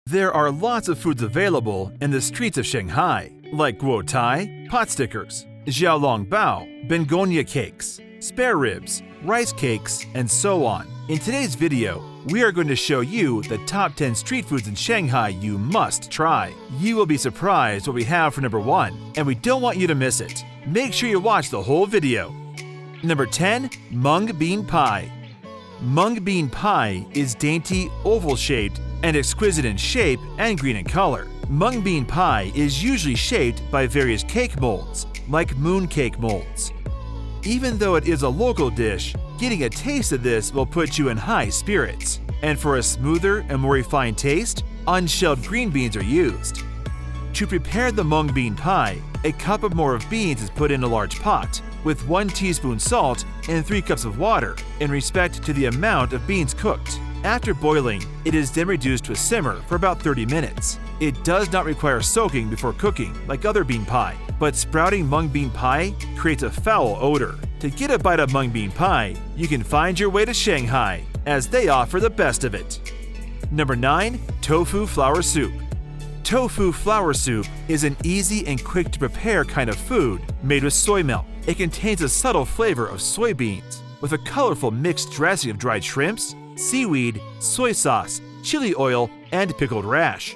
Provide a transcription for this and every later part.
There are lots of foods available in the streets of Shanghai, like guo tai, pot stickers, xiaolongbao, begonia cakes, spare ribs, rice cakes, and so on. In today's video, we are going to show you the top 10 street foods in Shanghai you must try. You will be surprised what we have for number 1, and we don't want you to miss it. Make sure you watch the whole video. Number 10. Mung Bean Pie. Mung Bean Pie is dainty, oval-shaped, and exquisite in shape and green in color. Mung Bean Pie is usually shaped by various cake molds, like mooncake molds. Even though it is a local dish, getting a taste of this will put you in high spirits. And for a smoother and more refined taste, unshelled green beans are used. To prepare the mung bean pie, a cup or more of beans is put in a large pot, with 1 teaspoon salt and 3 cups of water in respect to the amount of beans cooked. After boiling, it is then reduced to a simmer for about 30 minutes. It does not require soaking before cooking like other bean pie, but sprouting mung bean pie creates a foul odor. To get a bite of mung bean pie, you can find your way to Shanghai, as they offer the best of it. Number 9. Tofu flour soup. Tofu flour soup is an easy and quick to prepare kind of food made with soy milk. It contains a subtle flavor of soybeans with a colorful mixed dressing of dried shrimps, seaweed, soy sauce, chili oil, and pickled rash.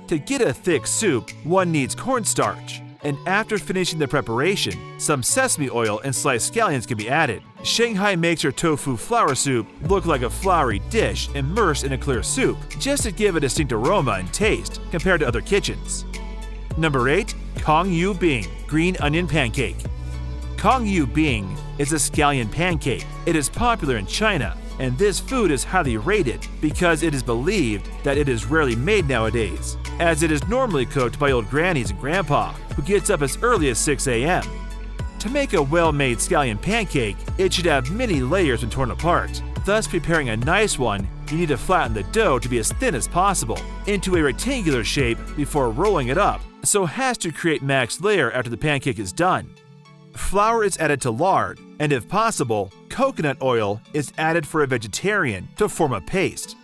To get a thick soup, one needs cornstarch, and after finishing the preparation, some sesame oil and sliced scallions can be added. Shanghai makes her tofu flour soup look like a floury dish immersed in a clear soup, just to give a distinct aroma and taste compared to other kitchens. Number 8. Kang Yu Bing green onion pancake. Kang Yu Bing is a scallion pancake. It is popular in China, and this food is highly rated because it is believed that it is rarely made nowadays, as it is normally cooked by old grannies and grandpa, who gets up as early as 6 a.m. To make a well-made scallion pancake, it should have many layers when torn apart. Thus, preparing a nice one, you need to flatten the dough to be as thin as possible into a rectangular shape before rolling it up, so has to create max layer after the pancake is done. Flour is added to lard, and if possible, coconut oil is added for a vegetarian to form a paste.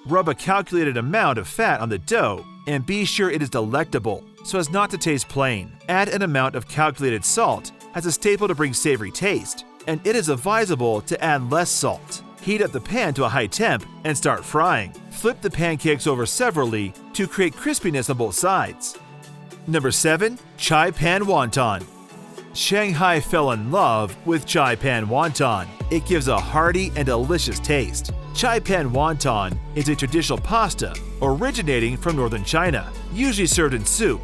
Rub a calculated amount of fat on the dough and be sure it is delectable so as not to taste plain. Add an amount of calculated salt as a staple to bring savory taste, and it is advisable to add less salt. Heat up the pan to a high temp and start frying. Flip the pancakes over severally to create crispiness on both sides. Number 7. Chai Pan Wonton. Shanghai fell in love with Chai Pan Wonton. It gives a hearty and delicious taste. Chai Pan Wonton is a traditional pasta originating from northern China, usually served in soup.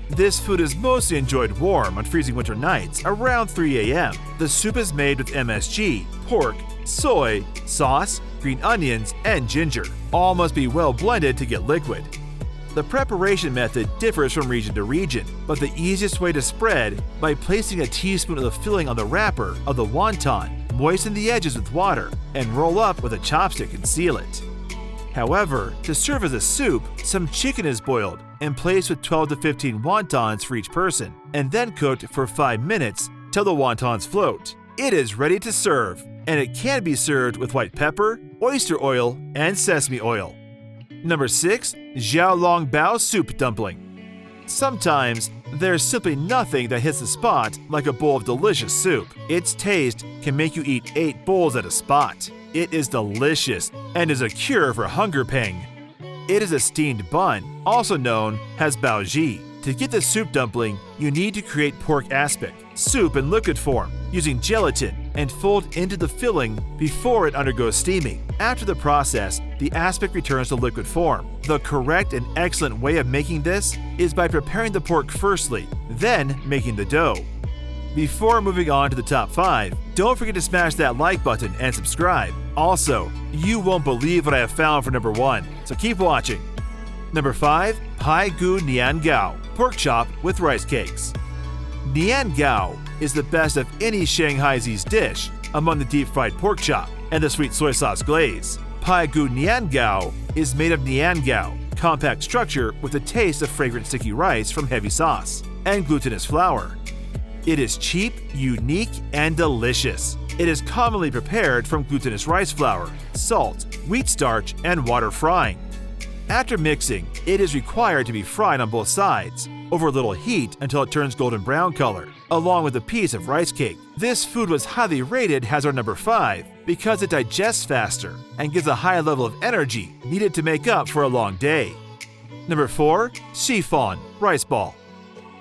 This food is mostly enjoyed warm on freezing winter nights around 3 a.m. The soup is made with MSG, pork, soy, sauce, green onions, and ginger. All must be well blended to get liquid. The preparation method differs from region to region, but the easiest way to spread by placing a teaspoon of the filling on the wrapper of the wonton, moisten the edges with water, and roll up with a chopstick and seal it. However, to serve as a soup, some chicken is boiled and placed with 12 to 15 wontons for each person, and then cooked for 5 minutes till the wontons float. It is ready to serve, and it can be served with white pepper, oyster oil, and sesame oil. Number 6. Xiaolongbao soup dumpling. Sometimes, there's simply nothing that hits the spot like a bowl of delicious soup. Its taste can make you eat 8 bowls at a spot. It is delicious and is a cure for hunger pang. It is a steamed bun, also known as baoji. To get the soup dumpling, you need to create pork aspic, soup in liquid form, using gelatin, and fold into the filling before it undergoes steaming. After the process, the aspic returns to liquid form. The correct and excellent way of making this is by preparing the pork firstly, then making the dough. Before moving on to the top 5, don't forget to smash that like button and subscribe. Also, you won't believe what I have found for number 1, so keep watching. Number 5. Pai Gu Nian Gao pork chop with rice cakes. Nian Gao is the best of any Shanghaiese dish among the deep-fried pork chop and the sweet soy sauce glaze. Pai Gu Nian Gao is made of nian gao, compact structure with a taste of fragrant sticky rice from heavy sauce, and glutinous flour. It is cheap, unique, and delicious. It is commonly prepared from glutinous rice flour, salt, wheat starch, and water frying. After mixing, it is required to be fried on both sides, over a little heat until it turns golden brown color, along with a piece of rice cake. This food was highly rated as our number 5 because it digests faster and gives a high level of energy needed to make up for a long day. Number 4. Chiffon, rice ball.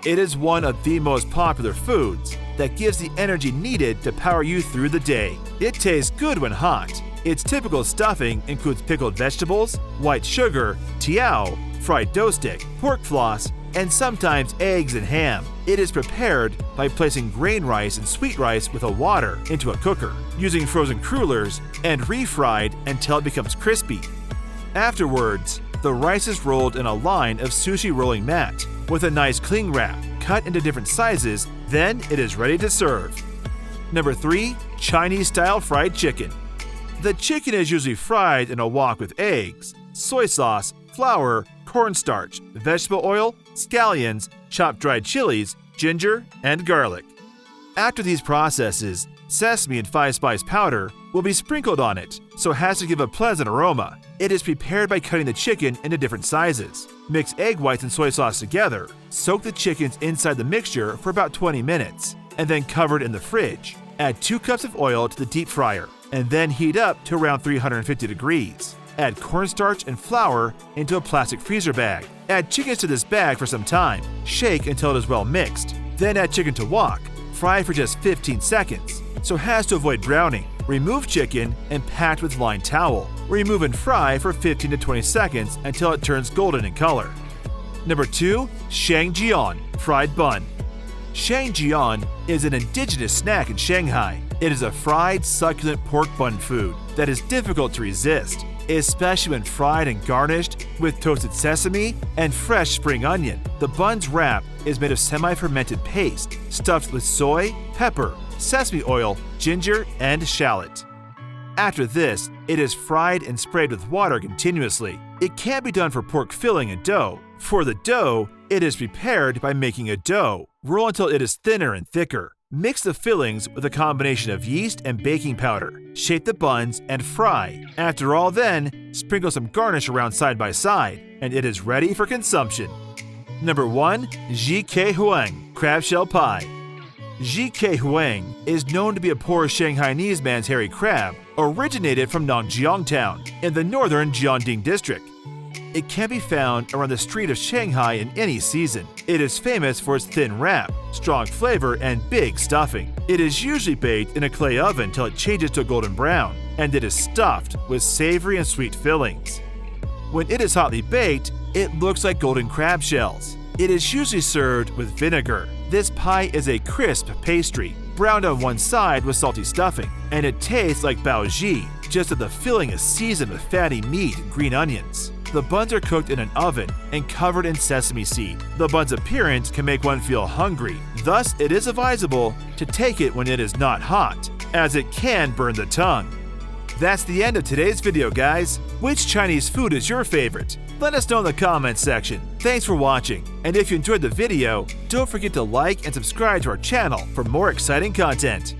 It is one of the most popular foods that gives the energy needed to power you through the day. It tastes good when hot. Its typical stuffing includes pickled vegetables, white sugar, Xiao, fried dough stick, pork floss, and sometimes eggs and ham. It is prepared by placing grain rice and sweet rice with a water into a cooker, using frozen crullers, and refried until it becomes crispy. Afterwards, the rice is rolled in a line of sushi rolling mat with a nice cling wrap, cut into different sizes, then it is ready to serve. Number 3. Chinese-style fried chicken. The chicken is usually fried in a wok with eggs, soy sauce, flour, cornstarch, vegetable oil, scallions, chopped dried chilies, ginger, and garlic. After these processes, sesame and 5-spice powder will be sprinkled on it, so it has to give a pleasant aroma. It is prepared by cutting the chicken into different sizes. Mix egg whites and soy sauce together, soak the chickens inside the mixture for about 20 minutes, and then cover it in the fridge. Add 2 cups of oil to the deep fryer, and then heat up to around 350 degrees. Add cornstarch and flour into a plastic freezer bag. Add chickens to this bag for some time. Shake until it is well mixed. Then add chicken to wok. Fry for just 15 seconds, so has to avoid browning. Remove chicken and pack with lined towel. Remove and fry for 15 to 20 seconds until it turns golden in color. Number 2. Shanghai Fried Bun. Shanghai is an indigenous snack in Shanghai. It is a fried, succulent pork bun food that is difficult to resist, especially when fried and garnished with toasted sesame and fresh spring onion. The bun's wrap is made of semi-fermented paste, stuffed with soy, pepper, sesame oil, ginger, and shallot. After this, it is fried and sprayed with water continuously. It can be done for pork filling and dough. For the dough, it is prepared by making a dough. Roll until it is thinner and thicker. Mix the fillings with a combination of yeast and baking powder. Shape the buns and fry. After all then, sprinkle some garnish around side by side, and it is ready for consumption. Number 1. Zhike Huang Crab Shell Pie. Zhike Huang is known to be a poor Shanghainese man's hairy crab, originated from Nangjiang Town in the northern Jiangding district. It can be found around the street of Shanghai in any season. It is famous for its thin wrap, strong flavor, and big stuffing. It is usually baked in a clay oven till it changes to a golden brown, and it is stuffed with savory and sweet fillings. When it is hotly baked, it looks like golden crab shells. It is usually served with vinegar. This pie is a crisp pastry, browned on one side with salty stuffing, and it tastes like baozi, just that the filling is seasoned with fatty meat and green onions. The buns are cooked in an oven and covered in sesame seed. The bun's appearance can make one feel hungry, thus it is advisable to take it when it is not hot, as it can burn the tongue. That's the end of today's video, guys. Which Chinese food is your favorite? Let us know in the comments section. Thanks for watching, and if you enjoyed the video, don't forget to like and subscribe to our channel for more exciting content.